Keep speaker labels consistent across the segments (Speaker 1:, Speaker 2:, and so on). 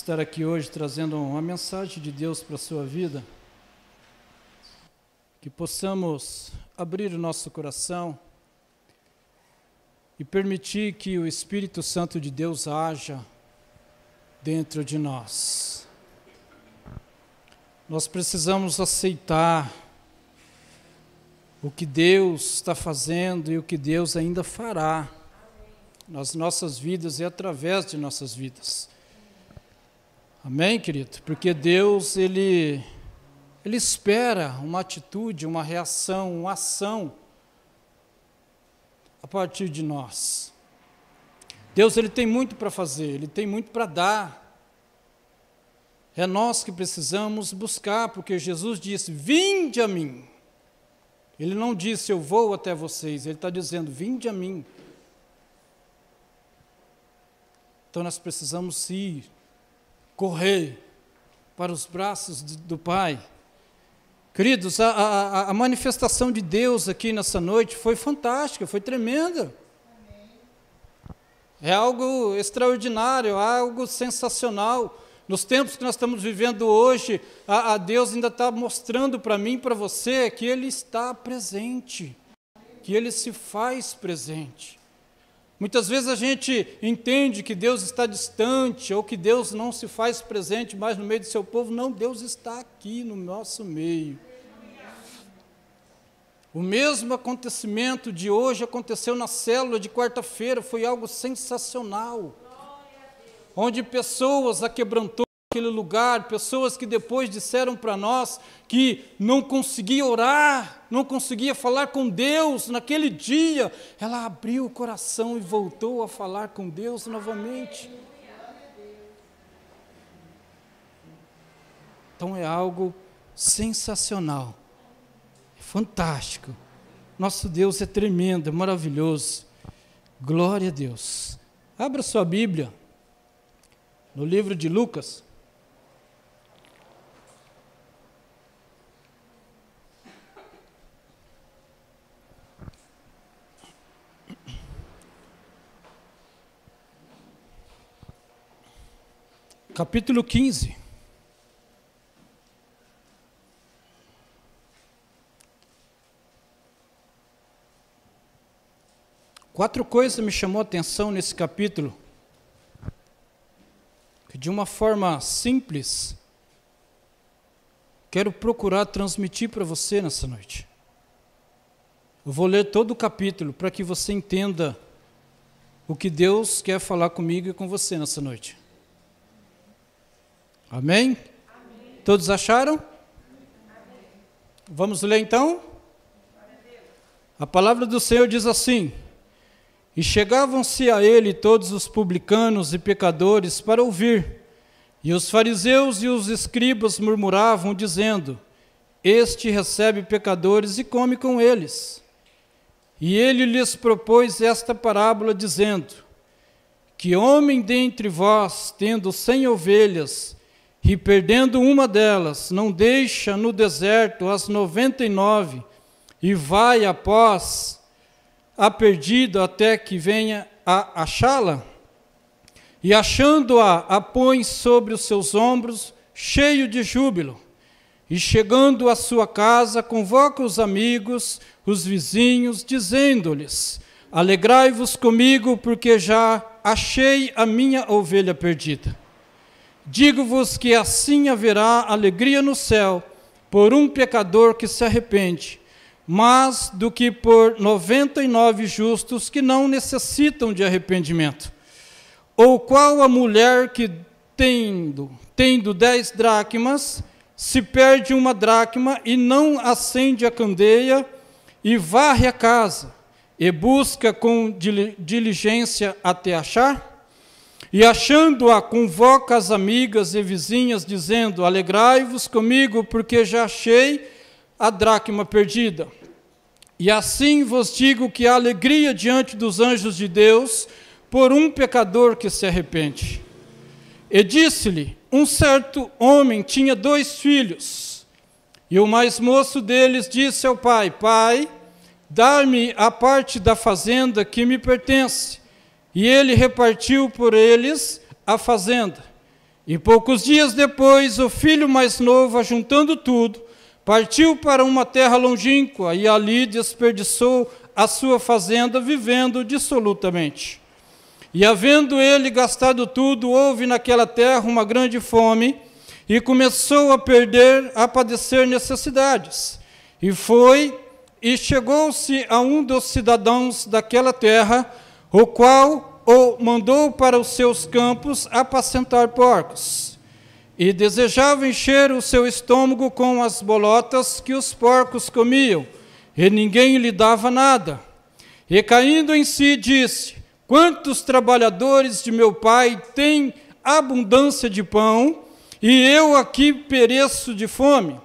Speaker 1: estar aqui hoje trazendo uma mensagem de Deus para a sua vida, que possamos abrir o nosso coração e permitir que o Espírito Santo de Deus haja dentro de nós. Nós precisamos aceitar o que Deus está fazendo e o que Deus ainda fará nas nossas vidas e através de nossas vidas. Amém, querido? Porque Deus, Ele espera uma atitude, uma reação, uma ação a partir de nós. Deus, Ele tem muito para fazer, Ele tem muito para dar. É nós que precisamos buscar, porque Jesus disse, vinde a mim. Ele não disse, eu vou até vocês, Ele está dizendo, vinde a mim. Então nós precisamos ir, correr para os braços do Pai. Queridos, a manifestação de Deus aqui nessa noite foi fantástica, foi tremenda. É algo extraordinário, algo sensacional. Nos tempos que nós estamos vivendo hoje, a Deus ainda está mostrando para mim e para você que Ele está presente, que Ele se faz presente. Muitas vezes a gente entende que Deus está distante, ou que Deus não se faz presente mais no meio do seu povo. Não, Deus está aqui no nosso meio. O mesmo acontecimento de hoje aconteceu na célula de quarta-feira, foi algo sensacional. Onde pessoas aquebrantou aquele lugar, pessoas que depois disseram para nós que não conseguia orar, não conseguia falar com Deus naquele dia, ela abriu o coração e voltou a falar com Deus novamente. Então é algo sensacional, é fantástico. Nosso Deus é tremendo, é maravilhoso. Glória a Deus. Abra sua Bíblia no livro de Lucas. Capítulo 15. Quatro coisas me chamou a atenção nesse capítulo, que de uma forma simples, quero procurar transmitir para você nessa noite. Eu vou ler todo o capítulo para que você entenda o que Deus quer falar comigo e com você nessa noite. Amém? Amém. Todos acharam? Amém. Vamos ler então? A palavra do Senhor diz assim: E chegavam-se a ele todos os publicanos e pecadores para ouvir, e os fariseus e os escribas murmuravam, dizendo, Este recebe pecadores e come com eles. E ele lhes propôs esta parábola, dizendo, Que homem dentre vós, tendo 100 ovelhas, e perdendo uma delas, não deixa no deserto as 99, e vai após a perdida até que venha a achá-la? E achando-a, a põe sobre os seus ombros, cheio de júbilo. E chegando à sua casa, convoca os amigos, os vizinhos, dizendo-lhes, Alegrai-vos comigo, porque já achei a minha ovelha perdida. Digo-vos que assim haverá alegria no céu por um pecador que se arrepende, mas do que por 99 justos que não necessitam de arrependimento. Ou qual a mulher que, tendo 10 dracmas, se perde uma dracma e não acende a candeia e varre a casa, e busca com diligência até achar? E achando-a, convoca as amigas e vizinhas, dizendo, Alegrai-vos comigo, porque já achei a dracma perdida. E assim vos digo que há alegria diante dos anjos de Deus por um pecador que se arrepende. E disse-lhe, um certo homem tinha 2 filhos, e o mais moço deles disse ao pai, Pai, dá-me a parte da fazenda que me pertence. E ele repartiu por eles a fazenda. E poucos dias depois, o filho mais novo, ajuntando tudo, partiu para uma terra longínqua e ali desperdiçou a sua fazenda, vivendo dissolutamente. E havendo ele gastado tudo, houve naquela terra uma grande fome, e começou a padecer necessidades. E chegou-se a um dos cidadãos daquela terra, o qual o mandou para os seus campos apacentar porcos. E desejava encher o seu estômago com as bolotas que os porcos comiam, e ninguém lhe dava nada. E caindo em si, disse: quantos trabalhadores de meu pai têm abundância de pão, e eu aqui pereço de fome?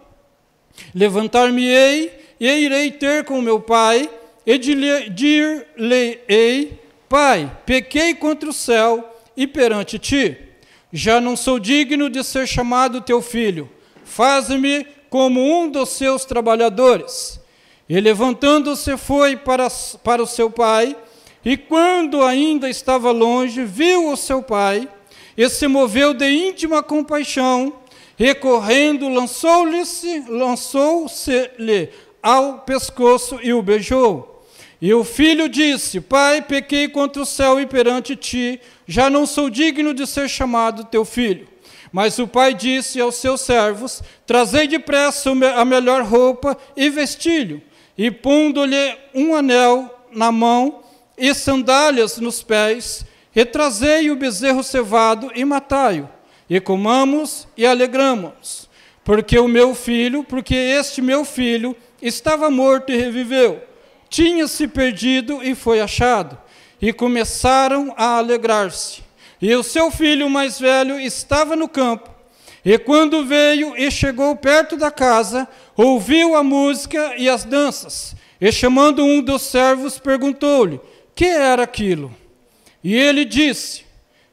Speaker 1: Levantar-me-ei e irei ter com meu pai, e dir-lhe-ei: Pai, pequei contra o céu e perante ti. Já não sou digno de ser chamado teu filho. Faze-me como um dos seus trabalhadores. E levantando-se foi para o seu pai, e quando ainda estava longe, viu o seu pai, e se moveu de íntima compaixão, recorrendo, lançou-se-lhe ao pescoço e o beijou. E o filho disse: Pai, pequei contra o céu e perante ti, já não sou digno de ser chamado teu filho. Mas o pai disse aos seus servos: Trazei depressa a melhor roupa e vestilho, e pondo-lhe um anel na mão e sandálias nos pés, e trazei o bezerro cevado e matai-o, e comamos e alegramos, porque este meu filho estava morto e reviveu, tinha-se perdido e foi achado. E começaram a alegrar-se. E o seu filho mais velho estava no campo. E quando veio e chegou perto da casa, ouviu a música e as danças. E chamando um dos servos, perguntou-lhe: que era aquilo? E ele disse: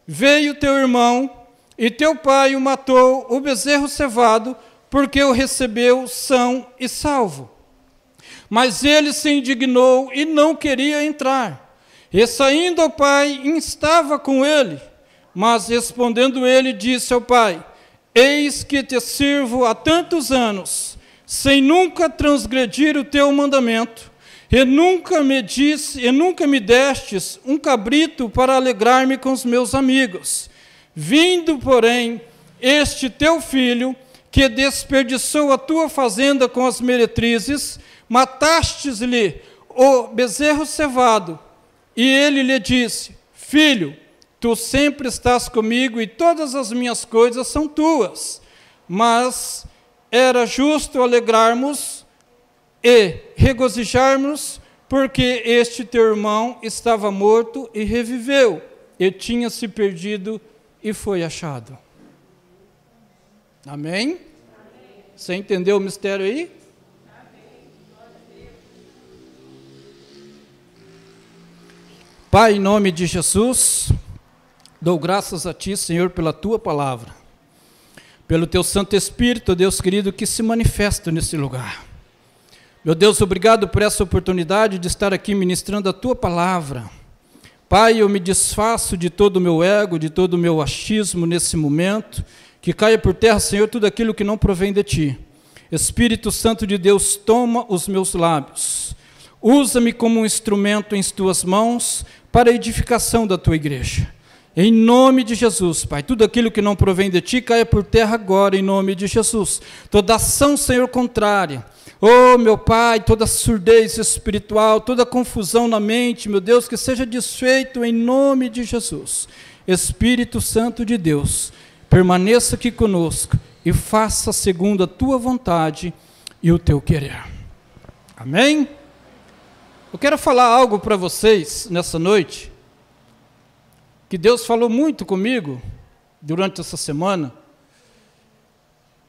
Speaker 1: veio teu irmão, e teu pai o matou, o bezerro cevado, porque o recebeu são e salvo. Mas ele se indignou e não queria entrar. E saindo o pai, instava com ele. Mas respondendo ele, disse ao pai: eis que te sirvo há tantos anos, sem nunca transgredir o teu mandamento, e nunca me destes um cabrito para alegrar-me com os meus amigos. Vindo, porém, este teu filho, que desperdiçou a tua fazenda com as meretrizes, matastes-lhe o bezerro cevado. E ele lhe disse: filho, tu sempre estás comigo e todas as minhas coisas são tuas. Mas era justo alegrarmos e regozijarmos, porque este teu irmão estava morto e reviveu, e tinha se perdido e foi achado. Amém? Amém. Você entendeu o mistério aí? Pai, em nome de Jesus, dou graças a Ti, Senhor, pela Tua palavra, pelo Teu Santo Espírito, Deus querido, que se manifesta nesse lugar. Meu Deus, obrigado por essa oportunidade de estar aqui ministrando a Tua palavra. Pai, eu me desfaço de todo o meu ego, de todo o meu achismo nesse momento, que caia por terra, Senhor, tudo aquilo que não provém de Ti. Espírito Santo de Deus, toma os meus lábios, usa-me como um instrumento em Tuas mãos, para a edificação da Tua igreja. Em nome de Jesus, Pai, tudo aquilo que não provém de Ti, caia por terra agora, em nome de Jesus. Toda ação, Senhor, contrária, oh, meu Pai, toda surdez espiritual, toda confusão na mente, meu Deus, que seja desfeito em nome de Jesus. Espírito Santo de Deus, permaneça aqui conosco e faça segundo a Tua vontade e o Teu querer. Amém? Eu quero falar algo para vocês nessa noite, que Deus falou muito comigo durante essa semana,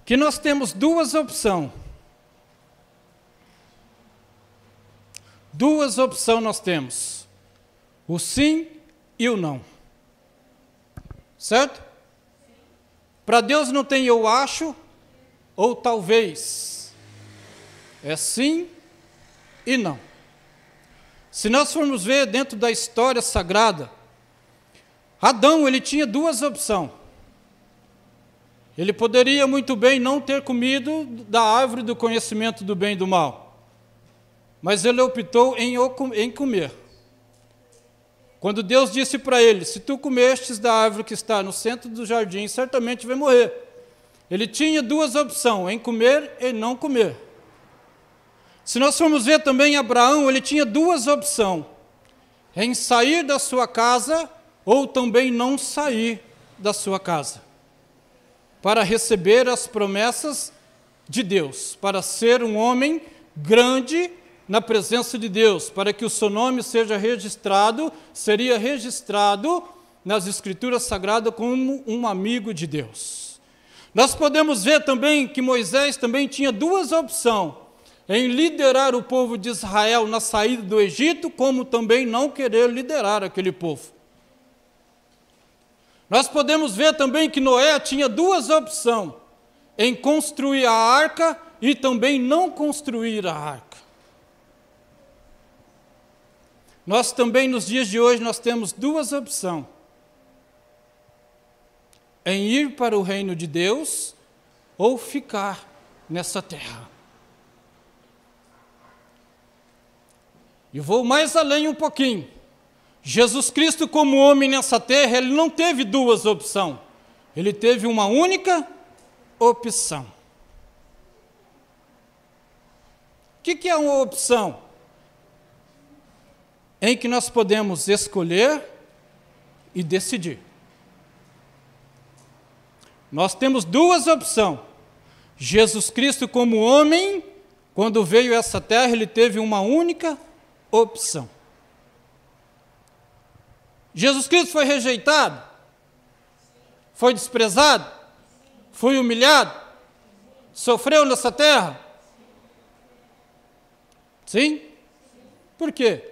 Speaker 1: que nós temos duas opções. Duas opções nós temos: o sim e o não. Certo? Para Deus não tem eu acho ou talvez. É sim e não. Se nós formos ver dentro da história sagrada, Adão, ele tinha duas opções. Ele poderia muito bem não ter comido da árvore do conhecimento do bem e do mal, mas ele optou em comer. Quando Deus disse para ele: se tu comestes da árvore que está no centro do jardim, certamente vai morrer. Ele tinha duas opções, em comer e não comer. Se nós formos ver também Abraão, ele tinha duas opções, em sair da sua casa ou também não sair da sua casa, para receber as promessas de Deus, para ser um homem grande na presença de Deus, para que o seu nome seria registrado nas Escrituras Sagradas como um amigo de Deus. Nós podemos ver também que Moisés também tinha duas opções, em liderar o povo de Israel na saída do Egito, como também não querer liderar aquele povo. Nós podemos ver também que Noé tinha duas opções, em construir a arca e também não construir a arca. Nós também, nos dias de hoje, nós temos duas opções, em ir para o reino de Deus ou ficar nessa terra. E vou mais além um pouquinho. Jesus Cristo, como homem nessa terra, ele não teve duas opções. Ele teve uma única opção. O que é uma opção? Em que nós podemos escolher e decidir. Nós temos duas opções. Jesus Cristo, como homem, quando veio a essa terra, ele teve uma única opção. Jesus Cristo foi rejeitado? Foi desprezado? Foi humilhado? Sofreu nessa terra? Sim? Por quê?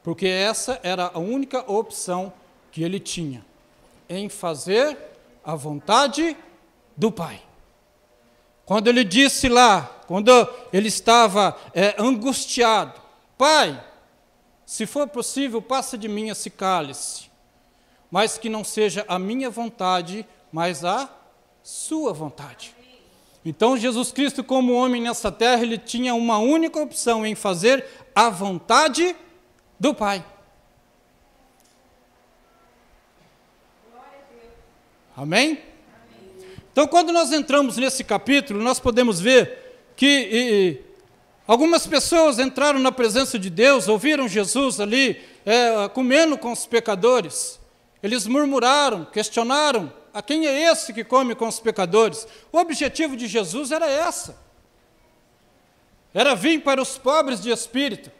Speaker 1: Porque essa era a única opção que ele tinha, em fazer a vontade do Pai. Quando ele disse lá, quando ele estava angustiado: Pai, se for possível, passa de mim esse cálice, mas que não seja a minha vontade, mas a sua vontade. Então, Jesus Cristo, como homem nessa terra, ele tinha uma única opção, em fazer a vontade do Pai. Amém? Então, quando nós entramos nesse capítulo, nós podemos ver que algumas pessoas entraram na presença de Deus, ouviram Jesus ali comendo com os pecadores. Eles murmuraram, questionaram: a quem é esse que come com os pecadores? O objetivo de Jesus era era vir para os pobres de espírito,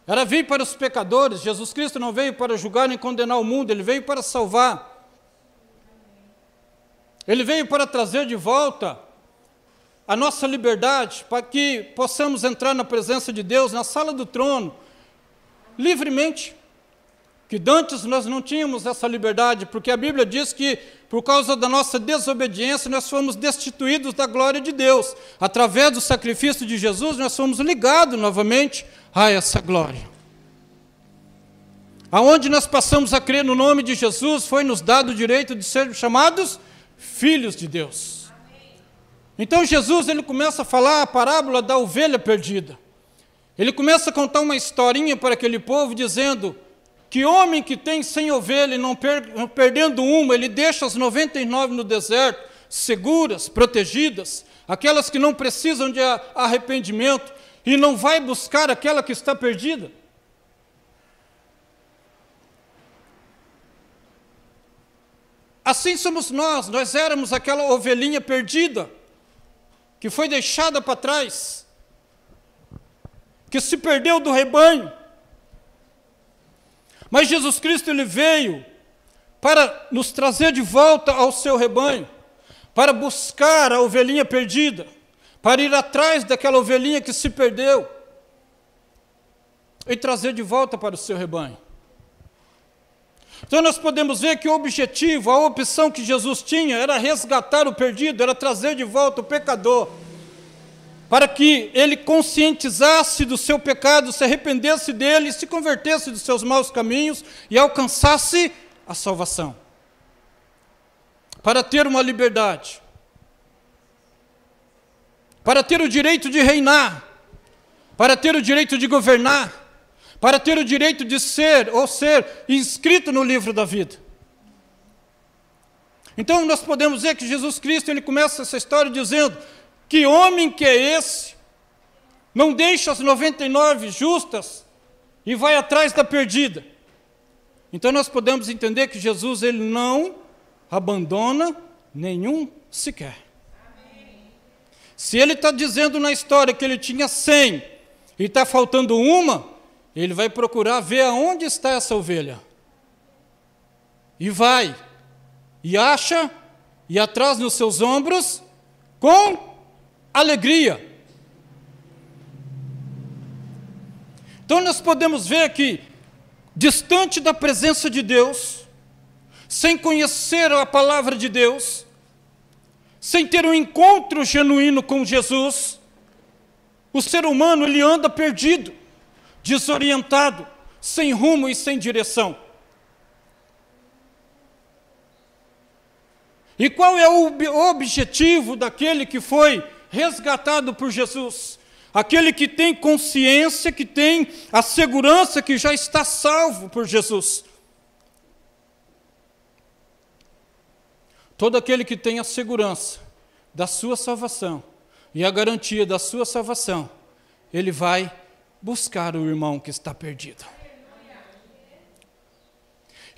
Speaker 1: era vir para os pecadores. Jesus Cristo não veio para julgar nem condenar o mundo, ele veio para salvar. Ele veio para trazer de volta a nossa liberdade, para que possamos entrar na presença de Deus, na sala do trono, livremente. Que antes nós não tínhamos essa liberdade, porque a Bíblia diz que, por causa da nossa desobediência, nós fomos destituídos da glória de Deus. Através do sacrifício de Jesus, nós fomos ligados novamente a essa glória. Aonde nós passamos a crer no nome de Jesus, foi nos dado o direito de sermos chamados filhos de Deus. Então Jesus, ele começa a falar a parábola da ovelha perdida. Ele começa a contar uma historinha para aquele povo, dizendo: que homem que tem 100 ovelhas e não perdendo uma, ele deixa as 99 no deserto, seguras, protegidas, aquelas que não precisam de arrependimento, e não vai buscar aquela que está perdida? Assim somos nós éramos aquela ovelhinha perdida, que foi deixada para trás, que se perdeu do rebanho. Mas Jesus Cristo, ele veio para nos trazer de volta ao seu rebanho, para buscar a ovelhinha perdida, para ir atrás daquela ovelhinha que se perdeu e trazer de volta para o seu rebanho. Então nós podemos ver que o objetivo, a opção que Jesus tinha era resgatar o perdido, era trazer de volta o pecador, para que ele conscientizasse do seu pecado, se arrependesse dele, se convertesse dos seus maus caminhos e alcançasse a salvação. para ter uma liberdade, para ter o direito de reinar, para ter o direito de governar, para ter o direito de ser inscrito no livro da vida. Então nós podemos dizer que Jesus Cristo, ele começa essa história dizendo: que homem que é esse? Não deixa as 99 justas e vai atrás da perdida. Então nós podemos entender que Jesus, ele não abandona nenhum sequer. Se ele está dizendo na história que ele tinha 100 e está faltando uma, ele vai procurar ver aonde está essa ovelha. E vai, e acha, e atrás nos seus ombros, com alegria. Então nós podemos ver que, distante da presença de Deus, sem conhecer a palavra de Deus, sem ter um encontro genuíno com Jesus, o ser humano, ele anda perdido, desorientado, sem rumo e sem direção. E qual é o objetivo daquele que foi resgatado por Jesus? Aquele que tem consciência, que tem a segurança que já está salvo por Jesus. Todo aquele que tem a segurança da sua salvação e a garantia da sua salvação, ele vai buscar o irmão que está perdido.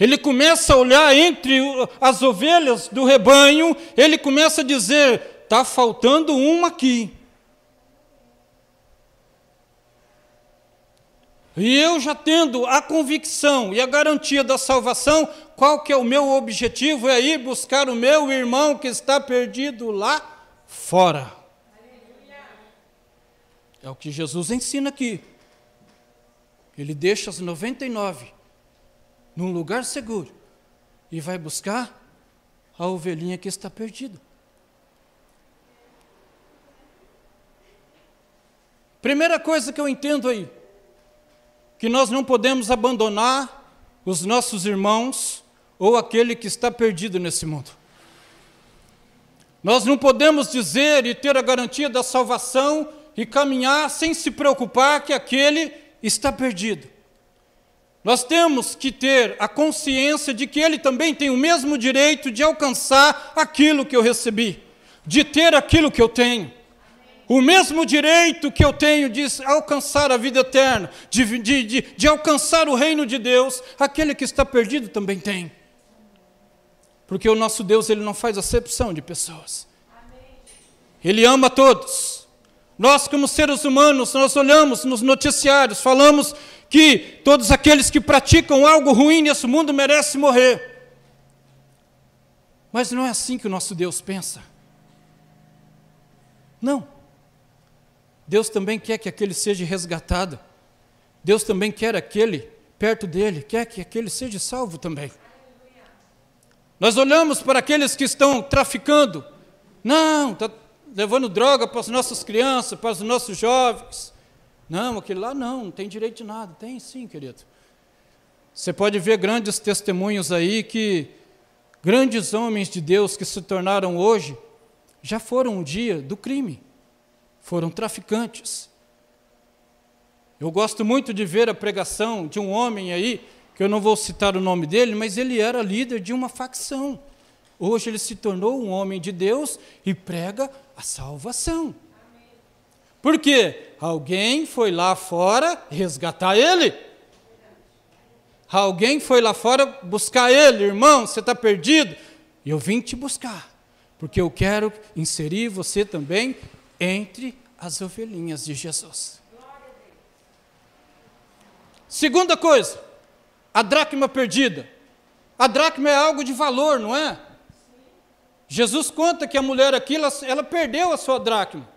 Speaker 1: Ele começa a olhar entre as ovelhas do rebanho, ele começa a dizer: está faltando uma aqui. E eu já tendo a convicção e a garantia da salvação, qual que é o meu objetivo? É ir buscar o meu irmão que está perdido lá fora. É o que Jesus ensina aqui. Ele deixa as 99 num lugar seguro e vai buscar a ovelhinha que está perdida. Primeira coisa que eu entendo aí, que nós não podemos abandonar os nossos irmãos ou aquele que está perdido nesse mundo. Nós não podemos dizer e ter a garantia da salvação e caminhar sem se preocupar que aquele está perdido. Nós temos que ter a consciência de que ele também tem o mesmo direito de alcançar aquilo que eu recebi, de ter aquilo que eu tenho. O mesmo direito que eu tenho de alcançar a vida eterna, de alcançar o reino de Deus, aquele que está perdido também tem. Porque o nosso Deus, ele não faz acepção de pessoas. Ele ama todos. Nós, como seres humanos, nós olhamos nos noticiários, falamos que todos aqueles que praticam algo ruim nesse mundo merecem morrer. Mas não é assim que o nosso Deus pensa. Não. Deus também quer que aquele seja resgatado. Deus também quer aquele perto dele, quer que aquele seja salvo também. Nós olhamos para aqueles que estão traficando. Não, está levando droga para as nossas crianças, para os nossos jovens. Não, aquele lá não tem direito de nada. Tem sim, querido. Você pode ver grandes testemunhos aí que grandes homens de Deus que se tornaram hoje, já foram um dia do crime. Foram traficantes. Eu gosto muito de ver a pregação de um homem aí, que eu não vou citar o nome dele, mas ele era líder de uma facção. Hoje ele se tornou um homem de Deus e prega a salvação. Por quê? Alguém foi lá fora resgatar ele. Alguém foi lá fora buscar ele. Irmão, você está perdido? E eu vim te buscar, porque eu quero inserir você também entre as ovelhinhas de Jesus. Segunda coisa, a dracma perdida. A dracma é algo de valor, não é? Jesus conta que a mulher aqui, ela perdeu a sua dracma.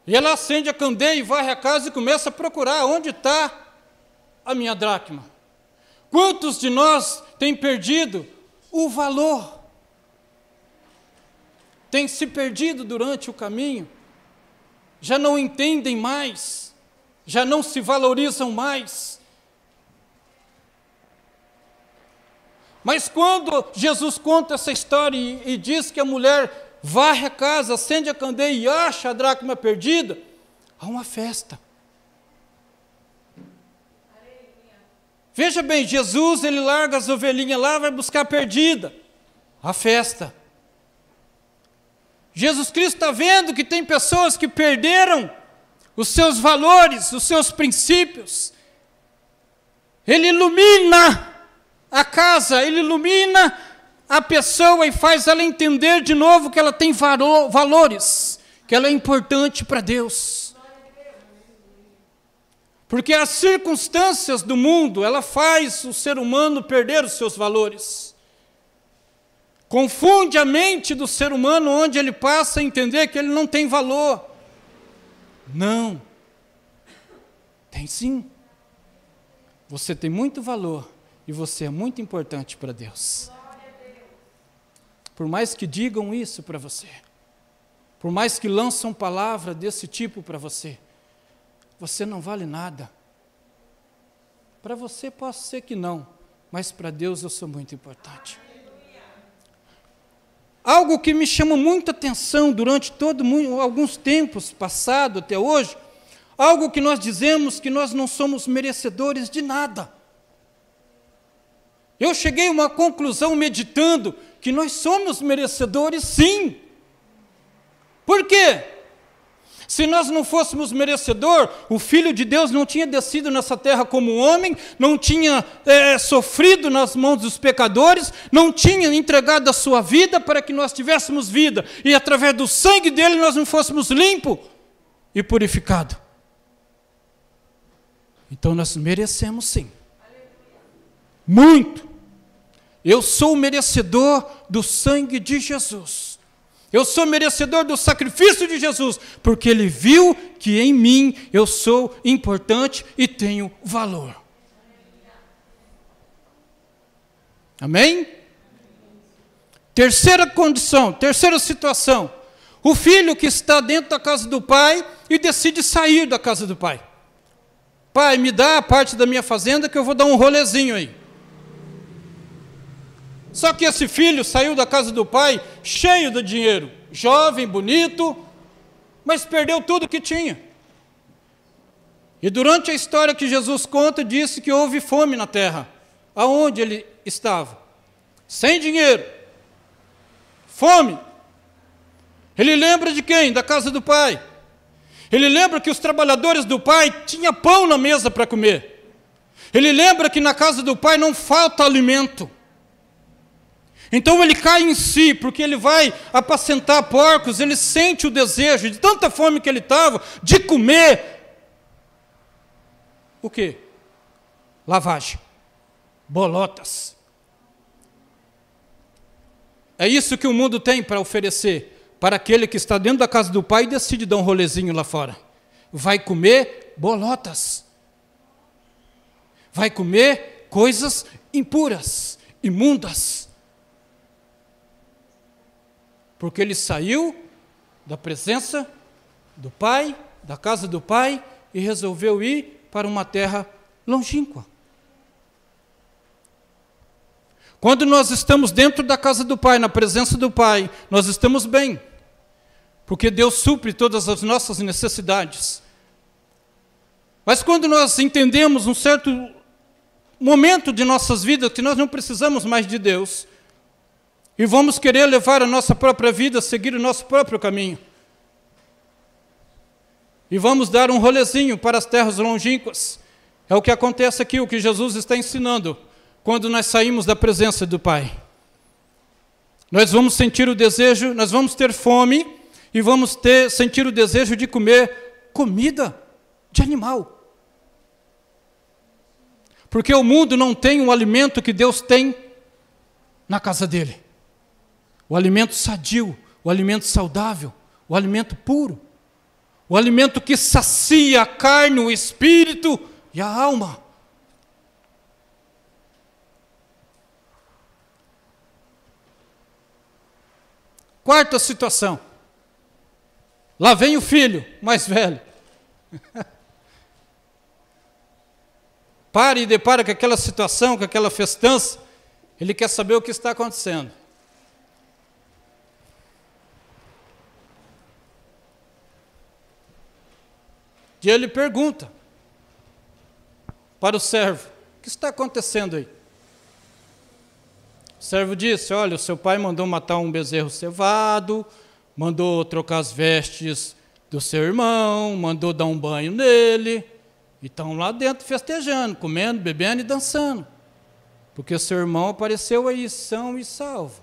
Speaker 1: E ela acende a candeia e varre a casa e começa a procurar onde está a minha dracma. Quantos de nós têm perdido o valor? Têm se perdido durante o caminho? Já não entendem mais? Já não se valorizam mais? Mas quando Jesus conta essa história e diz que a mulher varre a casa, acende a candeia e acha a dracma perdida, há uma festa. Veja bem, Jesus, ele larga as ovelhinhas lá, vai buscar a perdida. A festa. Jesus Cristo está vendo que tem pessoas que perderam os seus valores, os seus princípios. Ele ilumina a casa, ele ilumina a pessoa e faz ela entender de novo que ela tem valores, que ela é importante para Deus. Porque as circunstâncias do mundo, ela faz o ser humano perder os seus valores. Confunde a mente do ser humano, onde ele passa a entender que ele não tem valor. Não. Tem sim. Você tem muito valor e você é muito importante para Deus. Por mais que digam isso para você, por mais que lançam palavra desse tipo para você, você não vale nada. Para você pode ser que não, mas para Deus eu sou muito importante. Algo que me chama muita atenção durante alguns tempos passados até hoje, algo que nós dizemos que nós não somos merecedores de nada. Eu cheguei a uma conclusão meditando que nós somos merecedores sim. Por quê? Se nós não fôssemos merecedor, o Filho de Deus não tinha descido nessa terra como homem, não tinha sofrido nas mãos dos pecadores, não tinha entregado a sua vida para que nós tivéssemos vida, e através do sangue dele nós não fôssemos limpos e purificados. Então nós merecemos sim. Muito. Eu sou merecedor do sangue de Jesus. Eu sou merecedor do sacrifício de Jesus, porque Ele viu que em mim eu sou importante e tenho valor. Amém? Terceira condição, terceira situação. O filho que está dentro da casa do pai e decide sair da casa do pai. Pai, me dá a parte da minha fazenda que eu vou dar um rolezinho aí. Só que esse filho saiu da casa do pai cheio de dinheiro, jovem, bonito, mas perdeu tudo que tinha. E durante a história que Jesus conta, disse que houve fome na terra. Aonde ele estava? Sem dinheiro. Fome. Ele lembra de quem? Da casa do pai. Ele lembra que os trabalhadores do pai tinham pão na mesa para comer. Ele lembra que na casa do pai não falta alimento. Então ele cai em si, porque ele vai apacentar porcos, ele sente o desejo, de tanta fome que ele estava, de comer. O quê? Lavagem. Bolotas. É isso que o mundo tem para oferecer para aquele que está dentro da casa do pai e decide dar um rolezinho lá fora. Vai comer bolotas. Vai comer coisas impuras, imundas. Porque ele saiu da presença do pai, da casa do pai, e resolveu ir para uma terra longínqua. Quando nós estamos dentro da casa do pai, na presença do pai, nós estamos bem. Porque Deus supre todas as nossas necessidades. Mas quando nós entendemos um certo momento de nossas vidas que nós não precisamos mais de Deus, e vamos querer levar a nossa própria vida, seguir o nosso próprio caminho. E vamos dar um rolezinho para as terras longínquas. É o que acontece aqui, o que Jesus está ensinando, quando nós saímos da presença do Pai. Nós vamos sentir o desejo, nós vamos ter fome, e vamos sentir o desejo de comer comida de animal. Porque o mundo não tem um alimento que Deus tem na casa dele. O alimento sadio, o alimento saudável, o alimento puro, o alimento que sacia a carne, o espírito e a alma. Quarta situação. Lá vem o filho mais velho. Para e depara com aquela situação, com aquela festança. Ele quer saber o que está acontecendo. E ele pergunta para o servo: o que está acontecendo aí? O servo disse: olha, o seu pai mandou matar um bezerro cevado, mandou trocar as vestes do seu irmão, mandou dar um banho nele, e estão lá dentro festejando, comendo, bebendo e dançando, porque o seu irmão apareceu aí são e salvo.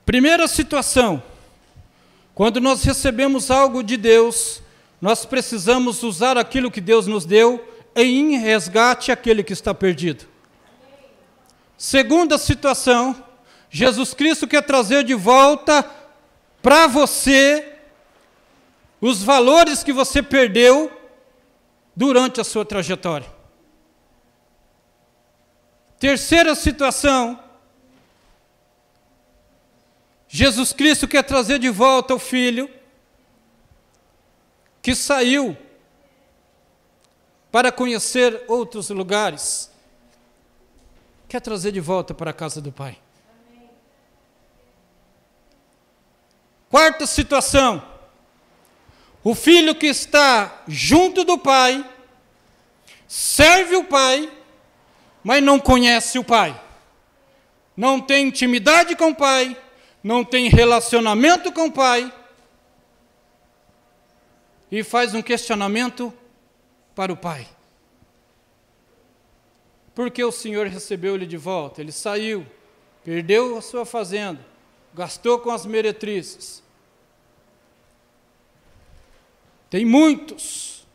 Speaker 1: Primeira situação: quando nós recebemos algo de Deus, nós precisamos usar aquilo que Deus nos deu em resgate àquele que está perdido. Segunda situação: Jesus Cristo quer trazer de volta para você os valores que você perdeu durante a sua trajetória. Terceira situação: Jesus Cristo quer trazer de volta o filho que saiu para conhecer outros lugares. Quer trazer de volta para a casa do Pai. Amém. Quarta situação: o filho que está junto do Pai, serve o Pai, mas não conhece o Pai. Não tem intimidade com o Pai, não tem relacionamento com o Pai, e faz um questionamento para o Pai. Por que o Senhor recebeu ele de volta? Ele saiu, perdeu a sua fazenda, gastou com as meretrizes. Tem muitos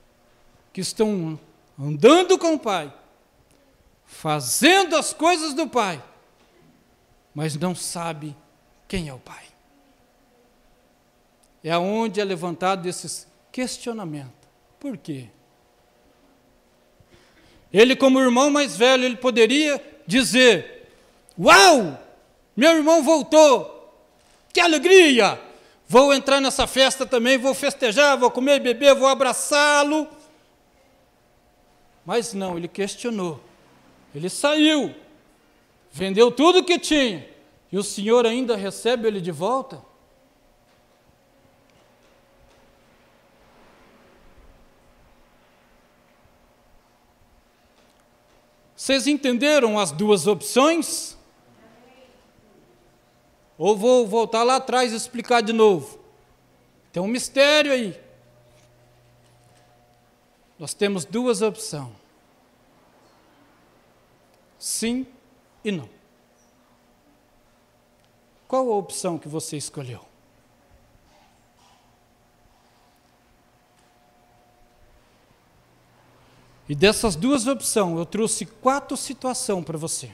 Speaker 1: que estão andando com o Pai, fazendo as coisas do Pai, mas não sabe quem é o Pai. É aonde é levantado esses questionamentos. Por quê? Ele, como irmão mais velho, ele poderia dizer: uau, meu irmão voltou, que alegria, vou entrar nessa festa também, vou festejar, vou comer e beber, vou abraçá-lo. Mas não, ele questionou, ele saiu, vendeu tudo que tinha, e o Senhor ainda recebe ele de volta? Vocês entenderam as duas opções? Ou vou voltar lá atrás e explicar de novo? Tem um mistério aí. Nós temos duas opções: sim e não. Qual a opção que você escolheu? E dessas duas opções, eu trouxe 4 situações para você.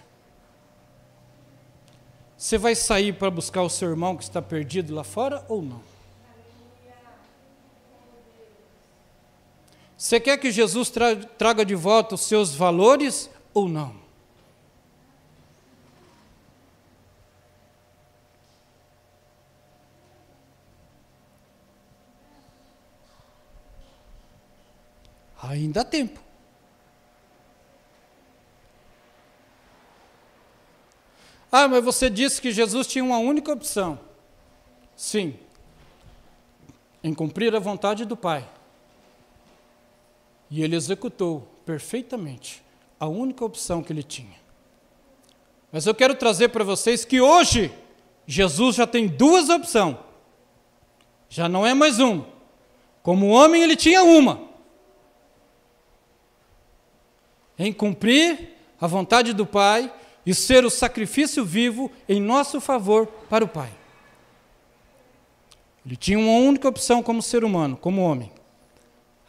Speaker 1: Você vai sair para buscar o seu irmão que está perdido lá fora ou não? Você quer que Jesus traga de volta os seus valores ou não? Ainda há tempo. Ah, mas você disse que Jesus tinha uma única opção. Sim, em cumprir a vontade do Pai. E ele executou perfeitamente a única opção que ele tinha. Mas eu quero trazer para vocês que hoje Jesus já tem 2 opções. Já não é mais uma. Como homem ele tinha uma. Em cumprir a vontade do Pai e ser o sacrifício vivo em nosso favor para o Pai. Ele tinha uma única opção como ser humano, como homem.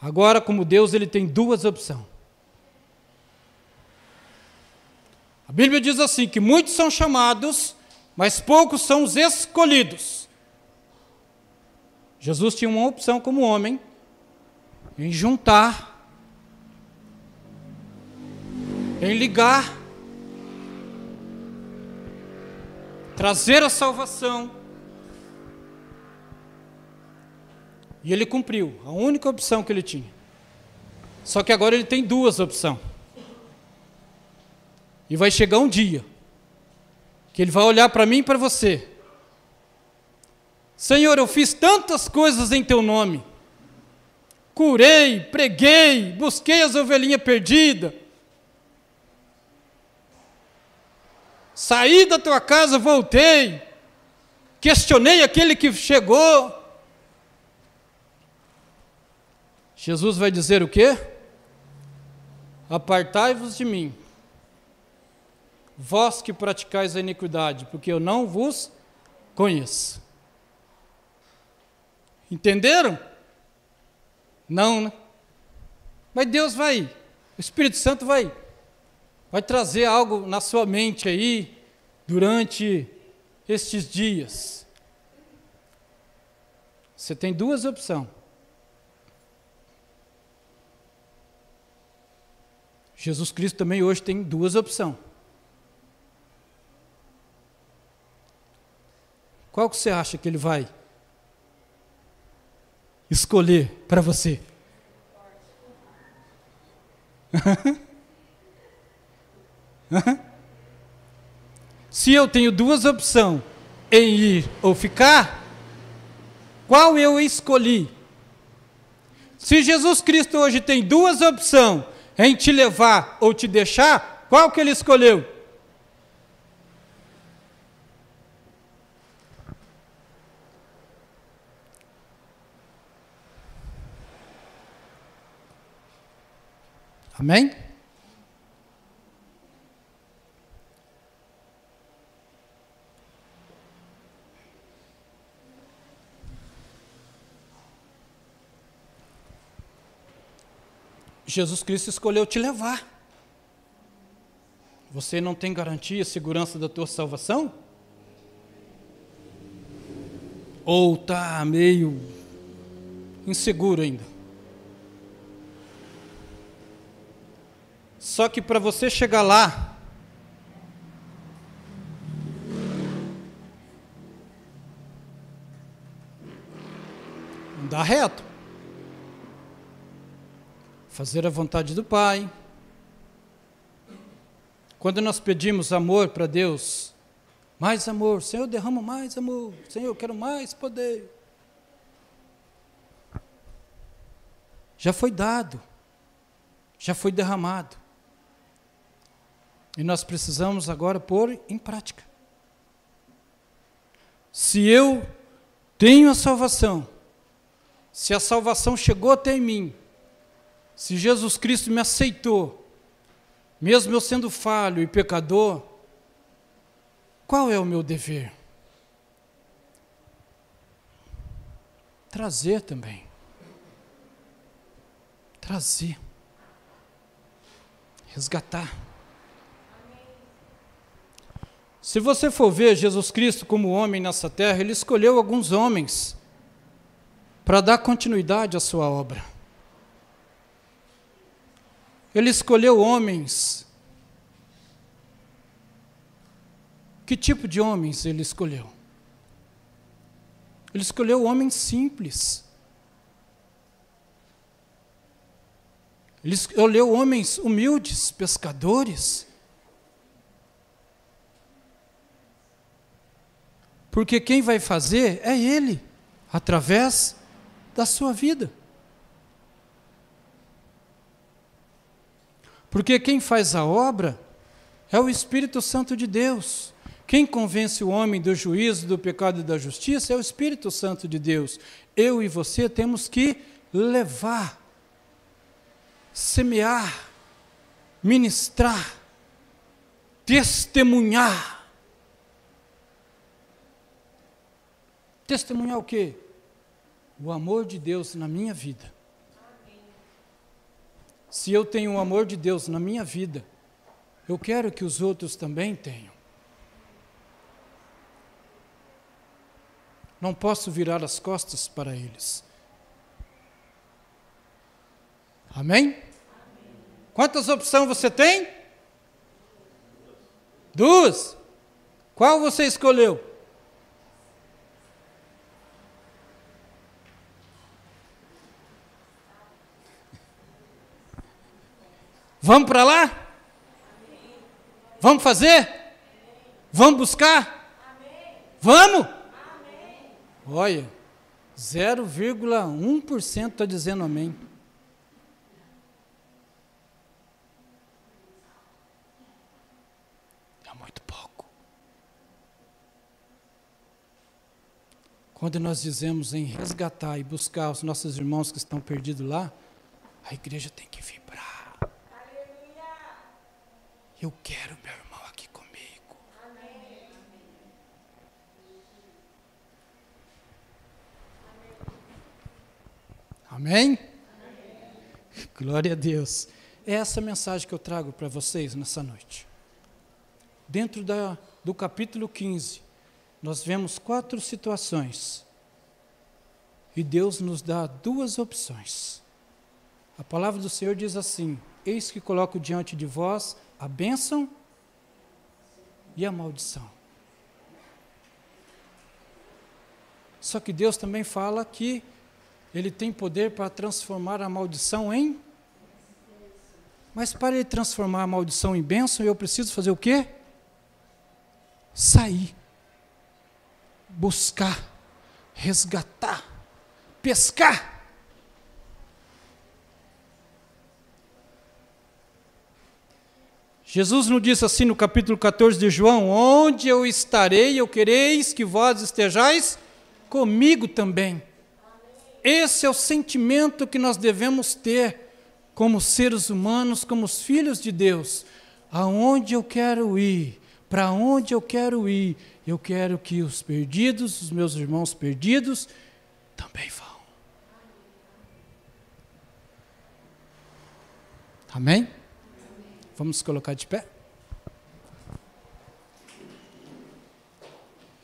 Speaker 1: Agora, como Deus, ele tem 2 opções. A Bíblia diz assim, que muitos são chamados, mas poucos são os escolhidos. Jesus tinha uma opção como homem, em juntar, em ligar, trazer a salvação. E ele cumpriu a única opção que ele tinha. Só que agora ele tem duas opções. E vai chegar um dia que ele vai olhar para mim e para você. Senhor, eu fiz tantas coisas em teu nome. Curei, preguei, busquei as ovelhinhas perdidas. Saí da tua casa, voltei. Questionei aquele que chegou. Jesus vai dizer o quê? Apartai-vos de mim, vós que praticais a iniquidade, porque eu não vos conheço. Entenderam? Não, né? Mas Deus vai, o Espírito Santo vai trazer algo na sua mente aí, durante estes dias. Você tem duas opções. Jesus Cristo também hoje tem duas opções. Qual que você acha que ele vai escolher para você? Se eu tenho duas opções em ir ou ficar, qual eu escolhi? Se Jesus Cristo hoje tem duas opções em te levar ou te deixar, qual que ele escolheu? Amém? Jesus Cristo escolheu te levar. Você não tem garantia, segurança da tua salvação? Ou está meio inseguro ainda? Só que para você chegar lá, andar reto. Fazer a vontade do Pai. Quando nós pedimos amor para Deus, mais amor, Senhor, derrama mais amor, Senhor, eu quero mais poder. Já foi dado, já foi derramado. E nós precisamos agora pôr em prática. Se eu tenho a salvação, se a salvação chegou até em mim, se Jesus Cristo me aceitou, mesmo eu sendo falho e pecador, qual é o meu dever? Trazer também. Trazer. Resgatar. Se você for ver Jesus Cristo como homem nessa terra, ele escolheu alguns homens para dar continuidade à sua obra. Ele escolheu homens. Que tipo de homens ele escolheu? Ele escolheu homens simples. Ele escolheu homens humildes, pescadores. Porque quem vai fazer é Ele, através da sua vida. Porque quem faz a obra é o Espírito Santo de Deus. Quem convence o homem do juízo, do pecado e da justiça é o Espírito Santo de Deus. Eu e você temos que levar, semear, ministrar, testemunhar. Testemunhar o quê? O amor de Deus na minha vida. Se eu tenho o amor de Deus na minha vida, eu quero que os outros também tenham. Não posso virar as costas para eles. Amém? Quantas opções você tem? Duas. Qual você escolheu? Vamos para lá? Vamos fazer? Vamos buscar? Vamos? Olha, 0,1% está dizendo amém. É muito pouco. Quando nós dizemos em resgatar e buscar os nossos irmãos que estão perdidos lá, a igreja tem que vibrar. Eu quero meu irmão aqui comigo. Amém? Glória a Deus. É essa mensagem que eu trago para vocês nessa noite. Dentro do capítulo 15, nós vemos 4 situações. E Deus nos dá 2 opções. A palavra do Senhor diz assim: eis que coloco diante de vós a bênção e a maldição. Só que Deus também fala que Ele tem poder para transformar a maldição em... Mas para Ele transformar a maldição em bênção, eu preciso fazer o quê? Sair, buscar, resgatar, pescar. Jesus nos disse assim no capítulo 14 de João: onde eu estarei, eu quereis que vós estejais comigo também. Esse é o sentimento que nós devemos ter como seres humanos, como os filhos de Deus. Aonde eu quero ir, para onde eu quero que os perdidos, os meus irmãos perdidos, também vão. Amém? Vamos colocar de pé?